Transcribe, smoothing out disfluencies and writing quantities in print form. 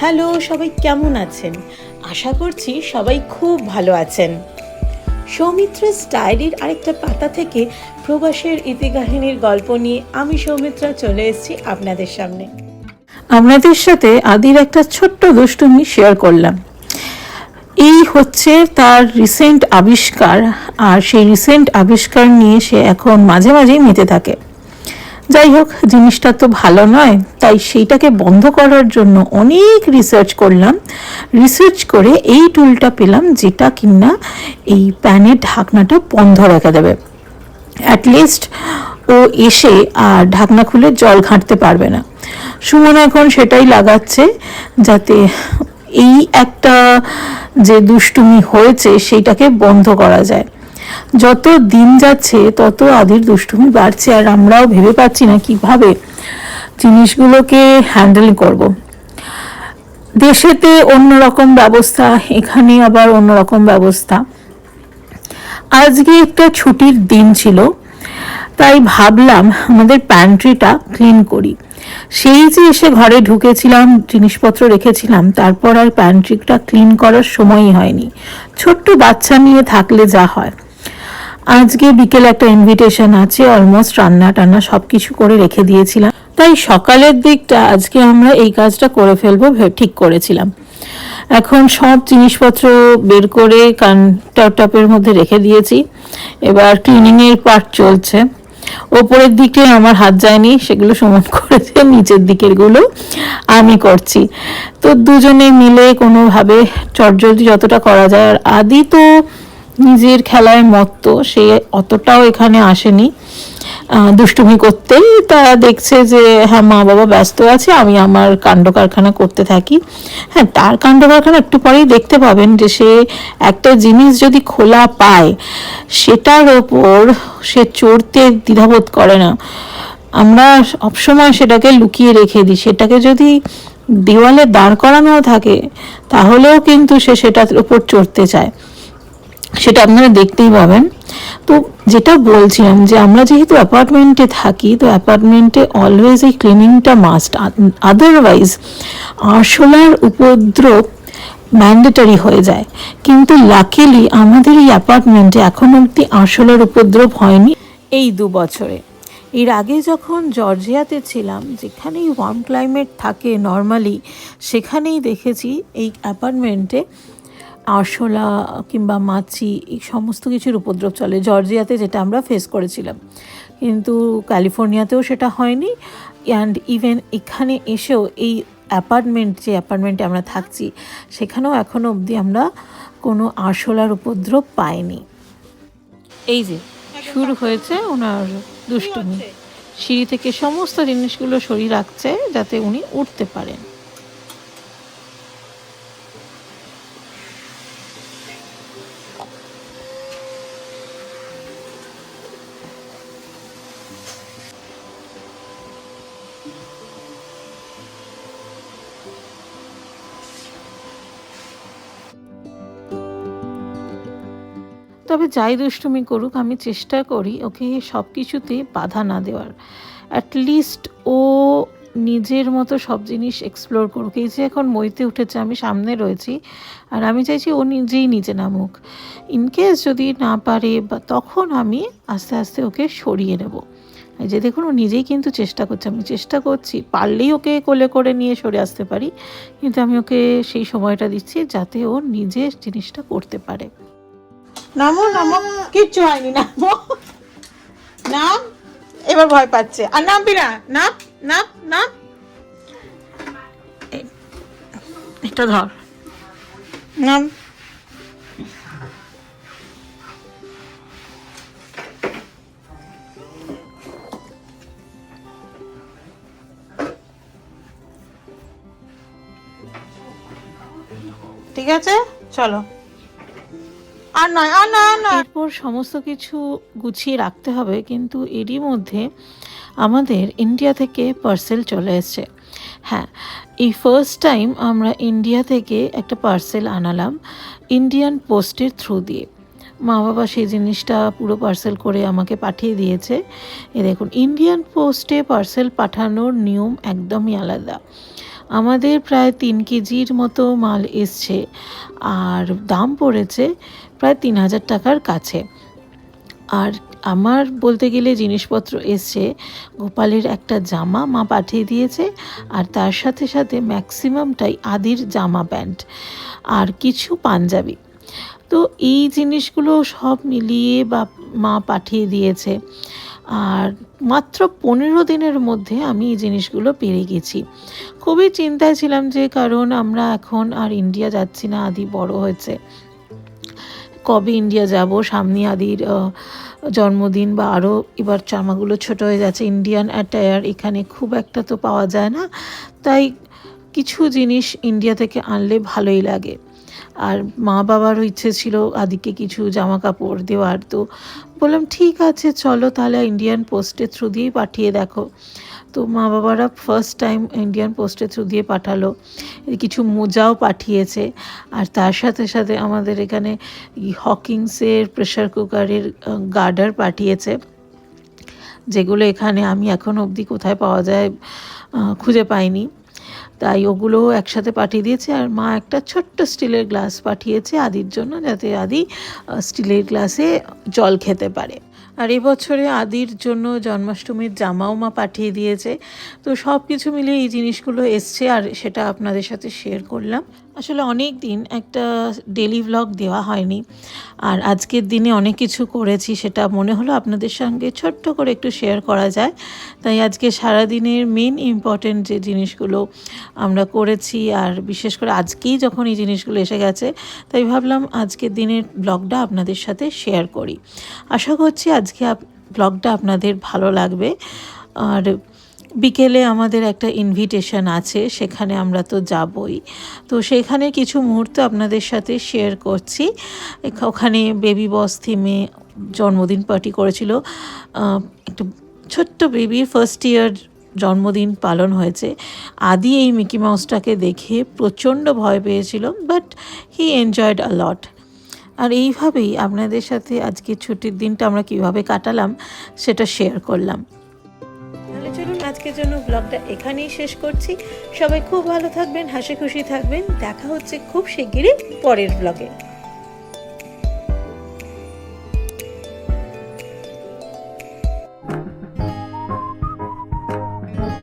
Hello, সবাই কেমন আছেন? আশা করছি সবাই খুব ভালো আছেন। সৌমিত্রা ডায়েরির আরেকটা পাতা থেকে প্রবাসের ইতিকাহিনীর গল্প নিয়ে আমি সৌমিত্রা চলে এসেছি আপনাদের সামনে। আপনাদের সাথে আদির একটা ছোট্ট দুষ্টুমি শেয়ার করলাম। এই হচ্ছে তার রিসেন্ট আবিষ্কার, আর সেই রিসেন্ট আবিষ্কার নিয়ে সে এখন মাঝে মাঝেই মেতে থাকে। যাই হোক, জিনিসটা তো ভালো নয়, তাই সেইটাকে বন্ধ করার জন্য অনেক রিসার্চ করলাম। রিসার্চ করে এই টুলটা পেলাম, যেটা কিনা এই প্যানের ঢাকনাটা বন্ধ রেখে দেবে। অ্যাটলিস্ট ও এসে আর ঢাকনা খুলে জল ঘাঁটতে পারবে না। সুমন এখন সেটাই লাগাচ্ছে, যাতে এই একটা যে দুষ্টুমি হয়েছে সেইটাকে বন্ধ করা যায়। যত দিন যাচ্ছে তত আদির দুষ্টুমি বাড়ছে, আর আমরাও ভেবে পাচ্ছি না কিভাবে জিনিসগুলোকে হ্যান্ডেল করব। দেশেতে অন্যরকম ব্যবস্থা, এখানে আবার অন্যরকম ব্যবস্থা। আজকে একটা ছুটির দিন ছিল, তাই ভাবলাম আমাদের প্যান্ট্রিটা ক্লিন করি। সেই যে এসে ঘরে ঢুকেছিলাম, জিনিসপত্র রেখেছিলাম, তারপর আর প্যান্ট্রিটা ক্লিন করার সময়ই হয়নি। ছোট্ট বাচ্চা নিয়ে থাকলে যা হয়। আজকে বিকেলে একটা ইনভিটেশন আছে, অলমোস্ট রান্না টান্না সব কিছু করে রেখে দিয়েছিলাম, তাই সকালের দিকটা আজকে আমরা এই কাজটা করে ফেলবো ঠিক করেছিলাম। এখন সব জিনিসপত্র বের করে কাউন্টারটপের মধ্যে রেখে দিয়েছি। এবার ক্লিনিংয়ের পার্ট চলছে। ওপরের দিকে আমার হাত যায়নি, সেগুলো সমান করেছে, নিচের দিকেরগুলো আমি করছি। তো দুজনে মিলে কোনোভাবে চটজলদি যতটা করা যায়। আর আদি তো নিজের খেলায় মত্ত, সে অতটাও এখানে আসেনি দুষ্টুমি করতে। তারা দেখছে যে হ্যাঁ, মা বাবা ব্যস্ত আছে, আমি আমার কাণ্ড কারখানা করতে থাকি। হ্যাঁ, তার কাণ্ড কারখানা একটু পরেই দেখতে পাবেন, যে সে একটা জিনিস যদি খোলা পায় সেটার ওপর সে চড়তে দ্বিধাবোধ করে না। আমরা সবসময় সেটাকে লুকিয়ে রেখে দিই। সেটাকে যদি দেওয়ালে দাঁড় করানো থাকে তাহলেও কিন্তু সে সেটার উপর চড়তে চায়, সেটা আপনারা দেখতেই পাবেন। তো যেটা বলছিলাম, যে আমরা যেহেতু অ্যাপার্টমেন্টে থাকি, তো অ্যাপার্টমেন্টে অলওয়েজ এই ক্লিনিংটা মাস্ট, আদারওয়াইজ আরশোলার উপদ্রব ম্যান্ডেটরি হয়ে যায়। কিন্তু লাকিলি আমাদের এই অ্যাপার্টমেন্টে এখন অবধি আরশোলার উপদ্রব হয়নি এই 2 বছরে। এর আগে যখন জর্জিয়াতে ছিলাম, যেখানেই ওয়ার্ম ক্লাইমেট থাকে নর্মালি, সেখানেই দেখেছি এই অ্যাপার্টমেন্টে আরশোলা কিংবা মাছি এই সমস্ত কিছুর উপদ্রব চলে। জর্জিয়াতে যেটা আমরা ফেস করেছিলাম, কিন্তু ক্যালিফোর্নিয়াতেও সেটা হয়নি। অ্যান্ড ইভেন এখানে এসেও এই যে অ্যাপার্টমেন্টে আমরা থাকছি, সেখানেও এখনও অবধি আমরা কোনো আরশোলার উপদ্রব পাইনি। এই যে শুরু হয়েছে ওনার দুষ্টুমি। সিঁড়ি থেকে সমস্ত জিনিসগুলো সরিয়ে রাখছে যাতে উনি উঠতে পারেন। তবে যাই দুষ্টুমি করুক, আমি চেষ্টা করি ওকে সব কিছুতে বাধা না দেওয়ার। অ্যাটলিস্ট ও নিজের মতো সব জিনিস এক্সপ্লোর করুক। এই যে এখন মইতে উঠেছে, আমি সামনে রয়েছি, আর আমি চাইছি ও নিজেই নিচে নামুক। ইনকেস যদি না পারে, বা তখন আমি আস্তে আস্তে ওকে সরিয়ে নেব। এই যে দেখুন, ও নিজেই কিন্তু চেষ্টা করছে, আমি চেষ্টা করছি পারলেই ওকে কোলে করে নিয়ে সরে আসতে পারি, কিন্তু আমি ওকে সেই সময়টা দিচ্ছি যাতে ও নিজে জিনিসটা করতে পারে। নামো নামো, কিচ্ছু হয়নি, নামো, নাম। এবার ভয় পাচ্ছে, আর নামবি না, নাম নাম নাম। এটা ধর, নাম। ঠিক আছে, চলো। আর নয়, আর নয়, আর নয়। এরপর সমস্ত কিছু গুছিয়ে রাখতে হবে, কিন্তু এরই মধ্যে আমাদের ইন্ডিয়া থেকে পার্সেল চলে এসছে। হ্যাঁ, এই ফার্স্ট টাইম আমরা ইন্ডিয়া থেকে একটা পার্সেল আনালাম ইন্ডিয়ান পোস্টের থ্রু দিয়ে। মা বাবা সেই জিনিসটা পুরো পার্সেল করে আমাকে পাঠিয়ে দিয়েছে। দেখুন, ইন্ডিয়ান পোস্টে পার্সেল পাঠানোর নিয়ম একদমই আলাদা। আমাদের প্রায় 3 কেজির মতো মাল এসছে, আর দাম পড়েছে প্রায় 3000 টাকার কাছে। আর আমার বলতে গেলে জিনিসপত্র এসছে, গোপালের একটা জামা মা পাঠিয়ে দিয়েছে, আর তার সাথে সাথে ম্যাক্সিমামটাই আদির জামা প্যান্ট আর কিছু পাঞ্জাবি। তো এই জিনিসগুলো সব মিলিয়ে মা পাঠিয়ে দিয়েছে, আর মাত্র 15 দিনের মধ্যে আমি এই জিনিসগুলো পেয়ে গেছি। খুবই চিন্তায় ছিলাম, যে কারণ আমরা এখন আর ইন্ডিয়া যাচ্ছি না, আদি বড় হয়েছে, কবে ইন্ডিয়া যাব, সামনে আদির জন্মদিন, বা আরও এবার জামাগুলো ছোট হয়ে যাচ্ছে, ইন্ডিয়ান অ্যাটায়ার এখানে খুব একটা তো পাওয়া যায় না, তাই কিছু জিনিস ইন্ডিয়া থেকে আনলে ভালোই লাগে। আর মা বাবারও ইচ্ছে ছিল আদিকে কিছু জামা কাপড় দেওয়ার, তো বললাম ঠিক আছে চলো তাহলে ইন্ডিয়ান পোস্টের থ্রু দিয়েই পাঠিয়ে দেখো। তো মা বাবারা ফার্স্ট টাইম ইন্ডিয়ান পোস্টের থ্রু দিয়ে পাঠালো, কিছু মোজাও পাঠিয়েছে, আর তার সাথে সাথে আমাদের এখানে হকিংসের প্রেশার কুকারের গার্ডার পাঠিয়েছে, যেগুলো এখানে আমি এখন অবধি কোথায় পাওয়া যায় খুঁজে পাইনি, তাই ওগুলোও একসাথে পাঠিয়ে দিয়েছে। আর মা একটা ছোট্ট স্টিলের গ্লাস পাঠিয়েছে আদির জন্য, যাতে আদি স্টিলের গ্লাসে জল খেতে পারে। আর এবছরে আদির জন্য জন্মাষ্টমীর জামাও মা পাঠিয়ে দিয়েছে। তো সব কিছু মিলিয়ে এই জিনিসগুলো এসছে, আর সেটা আপনাদের সাথে শেয়ার করলাম। আসলে অনেক দিন একটা ডেলি ভ্লগ দেওয়া হয়নি, আর আজকের দিনে অনেক কিছু করেছি, সেটা মনে হলো আপনাদের সঙ্গে ছোট্ট করে একটু শেয়ার করা যায়। তাই আজকে সারাদিনের মেন ইম্পর্টেন্ট যে জিনিসগুলো আমরা করেছি, আর বিশেষ করে আজকেই যখন এই জিনিসগুলো এসে গেছে, তাই ভাবলাম আজকের দিনের ব্লগটা আপনাদের সাথে শেয়ার করি। আশা করছি আজকে ব্লগটা আপনাদের ভালো লাগবে। আর বিকেলে আমাদের একটা ইনভিটেশন আছে, সেখানে আমরা তো যাবই, তো সেখানে কিছু মুহূর্ত আপনাদের সাথে শেয়ার করছি। ওখানে বেবি বস থিমে জন্মদিন পার্টি করেছিল, একটা ছোট্ট বেবির ফার্স্ট ইয়ার জন্মদিন পালন হয়েছে। আদি এই মিকি মাউসটাকে দেখে প্রচণ্ড ভয় পেয়েছিল, বাট হি এনজয়েড আ লট। আর এইভাবেই আপনাদের সাথে আজকে ছুটির দিনটা আমরা কিভাবে কাটালাম সেটা শেয়ার করলাম। তাহলে চলুন আজকের জন্য ব্লগটা এখানেই শেষ করছি। সবাই খুব ভালো থাকবেন, হাসি খুশি থাকবেন। দেখা হচ্ছে খুব শিগগিরই পরের ব্লগে।